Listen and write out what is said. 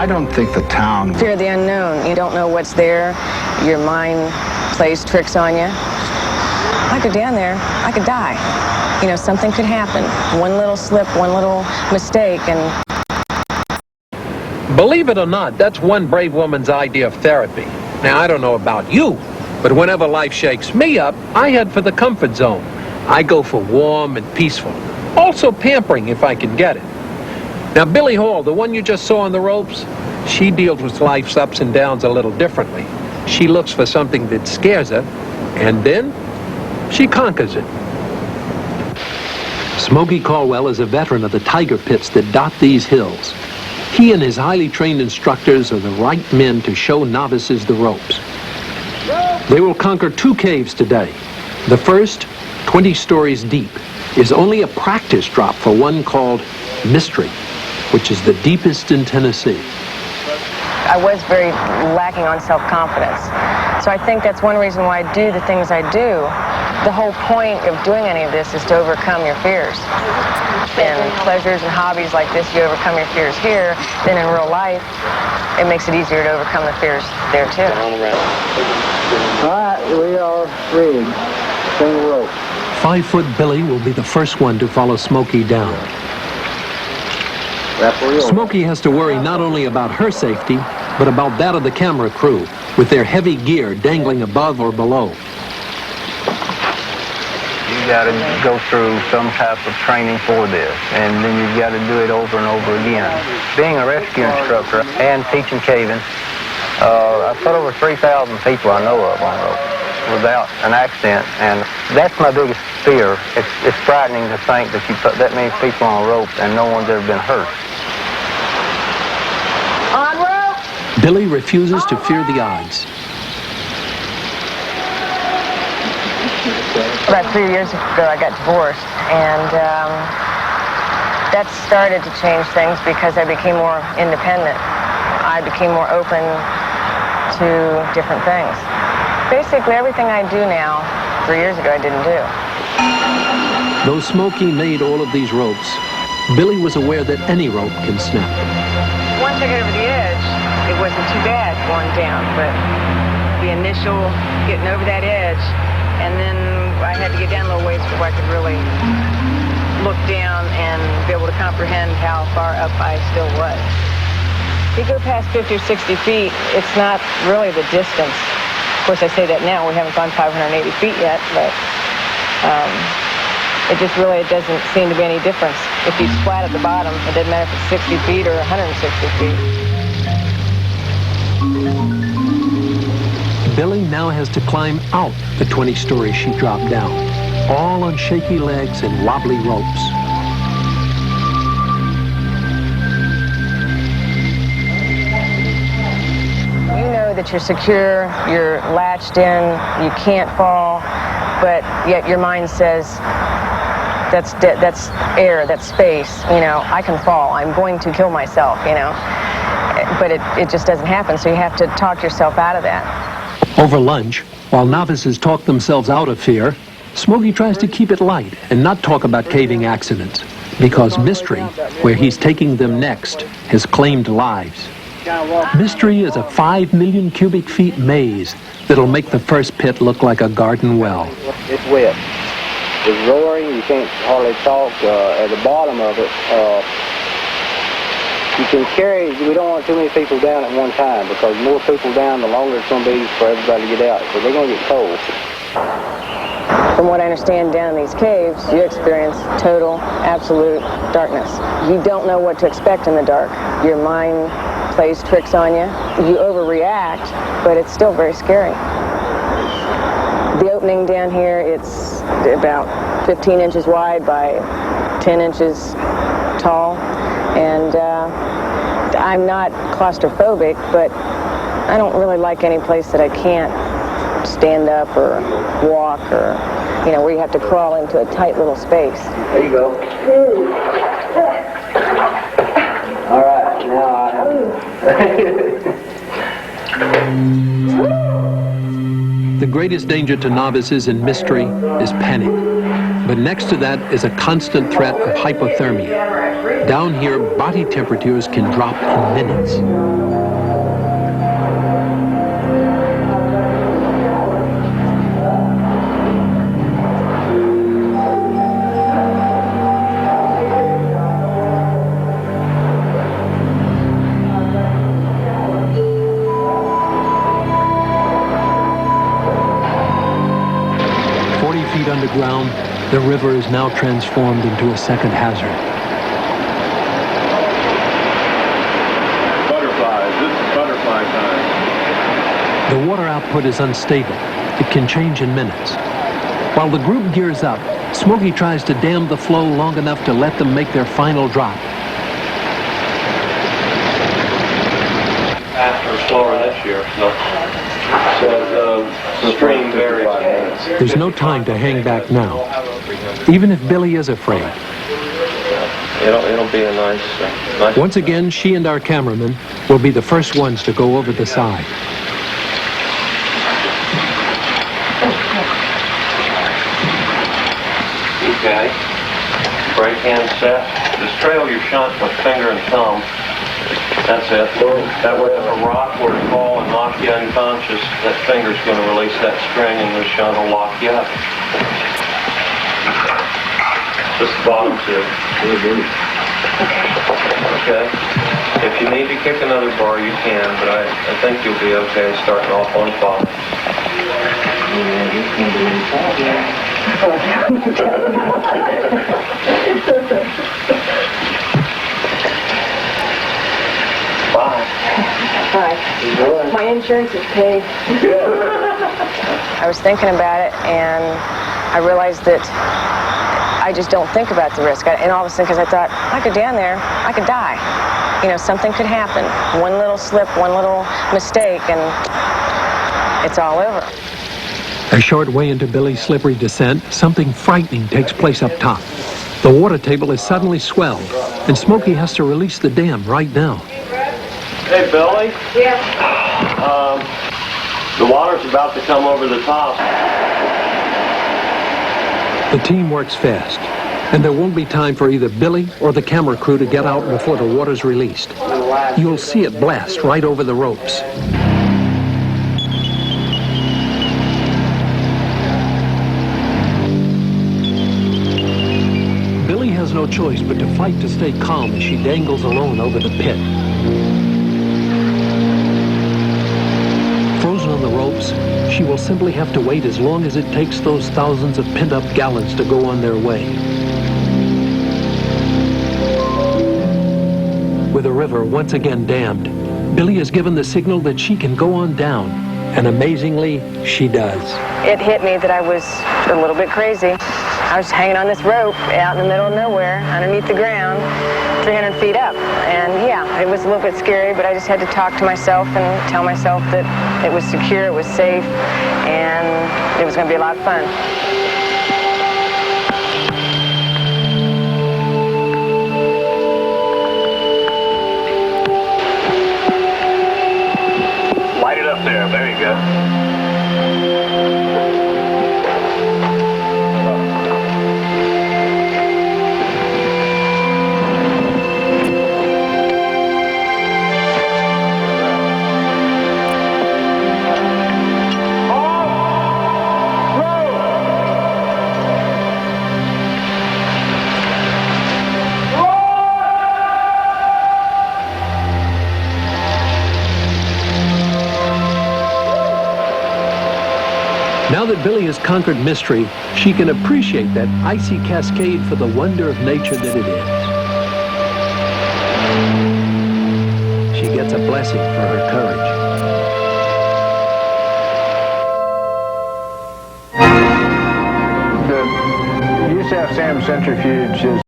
I don't think the town... Fear of the unknown. You don't know what's there. Your mind plays tricks on you. I go down there, I could die. You know, something could happen. One little slip, one little mistake, and... Believe it or not, that's one brave woman's idea of therapy. Now, I don't know about you, but whenever life shakes me up, I head for the comfort zone. I go for warm and peaceful. Also pampering if I can get it. Now, Billie Hall, the one you just saw on the ropes, she deals with life's ups and downs a little differently. She looks for something that scares her, and then she conquers it. Smokey Caldwell is a veteran of the tiger pits that dot these hills. He and his highly trained instructors are the right men to show novices the ropes. They will conquer 2 caves today. The first, 20 stories deep, is only a practice drop for one called Mystery, which is the deepest in Tennessee. I was very lacking on self-confidence. So I think that's one reason why I do the things I do. The whole point of doing any of this is to overcome your fears. In pleasures and hobbies like this, you overcome your fears here. Then in real life, it makes it easier to overcome the fears there too. All right, we are ready. Single rope. 5-foot Billie will be the first one to follow Smokey down. Smokey has to worry not only about her safety, but about that of the camera crew, with their heavy gear dangling above or below. You got to go through some type of training for this, and then you've got to do it over and over again. Being a rescue instructor and teaching caving, I put over 3,000 people I know of on rope without an accident, and that's my biggest fear. It's frightening to think that you put that many people on a rope and no one's ever been hurt. On rope! Billie refuses to fear the odds. About 3 years ago, I got divorced, and that started to change things because I became more independent. I became more open to different things. Basically, everything I do now, 3 years ago, I didn't do. Though Smokey made all of these ropes, Billie was aware that any rope can snap. Once I got over the edge, it wasn't too bad going down, but the initial getting over that edge, and then I had to get down a little ways before I could really look down and be able to comprehend how far up I still was. If you go past 50 or 60 feet, it's not really the distance. Of course, I say that now. We haven't gone 580 feet yet, but it just really doesn't seem to be any difference. If you splat at the bottom, it doesn't matter if it's 60 feet or 160 feet. Billie now has to climb out the 20 stories she dropped down, all on shaky legs and wobbly ropes. You know that you're secure, you're latched in, you can't fall, but yet your mind says, that's air, that's space, you know, I can fall, I'm going to kill myself, you know. But it just doesn't happen, so you have to talk yourself out of that. Over lunch, while novices talk themselves out of fear, Smokey tries to keep it light and not talk about caving accidents, because Mystery, where he's taking them next, has claimed lives. Mystery is a 5 million cubic feet maze that'll make the first pit look like a garden well. It's wet. It's roaring. You can't hardly talk. At the bottom of it, you can carry, we don't want too many people down at one time, because the more people down, the longer it's going to be for everybody to get out, so they're going to get cold. From what I understand, down in these caves, you experience total, absolute darkness. You don't know what to expect in the dark. Your mind plays tricks on you. You overreact, but it's still very scary. The opening down here, it's about 15 inches wide by 10 inches tall, and I'm not claustrophobic, but I don't really like any place that I can't stand up or walk, or, you know, where you have to crawl into a tight little space. There you go. All right, now I The greatest danger to novices in Mystery is panic. But next to that is a constant threat of hypothermia. Down here, body temperatures can drop in minutes. Underground, the river is now transformed into a second hazard. Butterflies, this is butterfly time. The water output is unstable. It can change in minutes. While the group gears up, Smokey tries to dam the flow long enough to let them make their final drop. Faster or slower this year, so the stream varies. There's no time to hang back now, even if Billy is afraid. It'll be a nice. Once again, she and our cameraman will be the first ones to go over the side. Okay. Brake hand set. Just trail your shunt with finger and thumb. That's it. That way if a rock were to fall and knock you unconscious, that finger's going to release that string and the shunt will lock you up. Just the bottom two. Okay. If you need to kick another bar, you can, but I think you'll be okay starting off on 5. Hi. My insurance is paid. I was thinking about it, and I realized that I just don't think about the risk. And all of a sudden, because I thought, I could down there, I could die. You know, something could happen. One little slip, one little mistake, and it's all over. A short way into Billy's slippery descent, something frightening takes place up top. The water table is suddenly swelled, and Smokey has to release the dam right now. Hey, Billy. Yeah. The water's about to come over the top. The team works fast, and there won't be time for either Billy or the camera crew to get out before the water's released. You'll see it blast right over the ropes. Billy has no choice but to fight to stay calm as she dangles alone over the pit. Frozen on the ropes, she will simply have to wait as long as it takes those thousands of pent-up gallons to go on their way. With the river once again dammed, Billy is given the signal that she can go on down, and amazingly, she does. It hit me that I was a little bit crazy. I was hanging on this rope out in the middle of nowhere, underneath the ground, 300 feet up. And yeah, it was a little bit scary, but I just had to talk to myself and tell myself that it was secure, it was safe, and it was going to be a lot of fun. Light it up there. There you go. Now that Billy has conquered mystery, she can appreciate that icy cascade for the wonder of nature that it is. She gets a blessing for her courage. The USF Sam centrifuge is